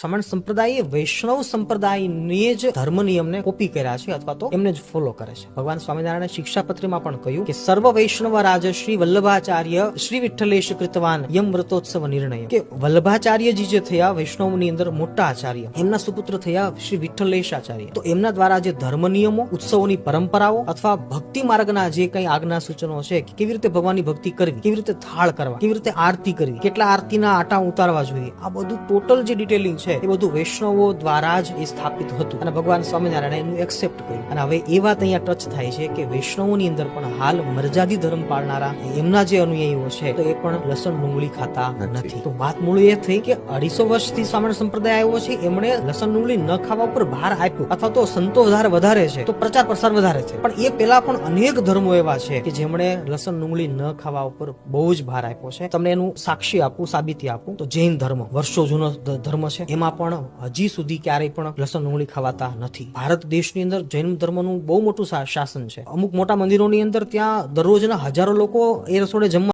સ્વામિનારાયણ સંપ્રદાય વૈષ્ણવ સંપ્રદાયની જ ધર્મ નિયમને કોપી કર્યા છે અથવા તો એમને જ ફોલો કરે છે. ભગવાન સ્વામિનારાયણે શિક્ષાપત્રીમાં પણ કહ્યું કે સર્વ વૈષ્ણવ રાજશ્રી વલ્લભાચાર્ય શ્રી વિઠ્ઠલેશ કૃતવાન યમ વ્રતોત્સવ નિર્ણય, કે વલ્લભાચાર્યજી જે થયા વૈષ્ણવની અંદર મોટા આચાર્ય, એમના સુપુત્ર થયા શ્રી વિઠ્ઠલેશ આચાર્ય. તો એમના દ્વારા જે ધર્મ નિયમો, ઉત્સવોની પરંપરાઓ અથવા ભક્તિ માર્ગના જે કઈ આજ્ઞા સૂચનો છે, કે કેવી રીતે ભગવાનની ભક્તિ કરવી, કેવી રીતે થાળ કરવા, કેવી રીતે આરતી કરવી, કેટલા આરતીના આટા ઉતારવા જોઈએ, આ બધું ટોટલ જે ડિટેલિંગ છે એ બધું વૈષ્ણવો દ્વારા જ એ સ્થાપિત હતું અને ભગવાન સ્વામિનારાયણ એનું એક્સેપ્ટ કર્યું. અને હવે એ વાત અહીંયા ટચ થાય છે કે વૈષ્ણવોની અંદર પણ હાલ મર્યાદિત ધર્મ પાળનારા એમના જે અનુયાયીઓ છે તો એ પણ લસણ ડુંગળી ખાતા નથી. તો વાત મૂળ એ થઈ કે 250 વર્ષથી સ્વામિનારાયણ સંપ્રદાય આવ્યો છે, એમણે લસણ ડુંગળી ન ખાવા ઉપર ભાર આપ્યો અથવા તો સંતો વધારે છે તો પ્રચાર પ્રસાર વધારે છે. પણ એ પેલા પણ અનેક ધર્મો એવા છે કે જેમણે લસણ ડુંગળી ન ખાવા ઉપર બહુ જ ભાર આપ્યો છે. તમને એનું સાક્ષી આપું, સાબિતી આપું તો જૈન ધર્મ વર્ષો જૂનો ધર્મ છે, એમાં પણ હજી સુધી ક્યારેય પણ લસણ ડુંગળી ખવાતા નથી. ભારત દેશની અંદર જૈન ધર્મનું બહુ મોટું શાસન છે. અમુક મોટા મંદિરોની અંદર ત્યાં દરરોજના હજારો લોકો એ રસોડે જમવા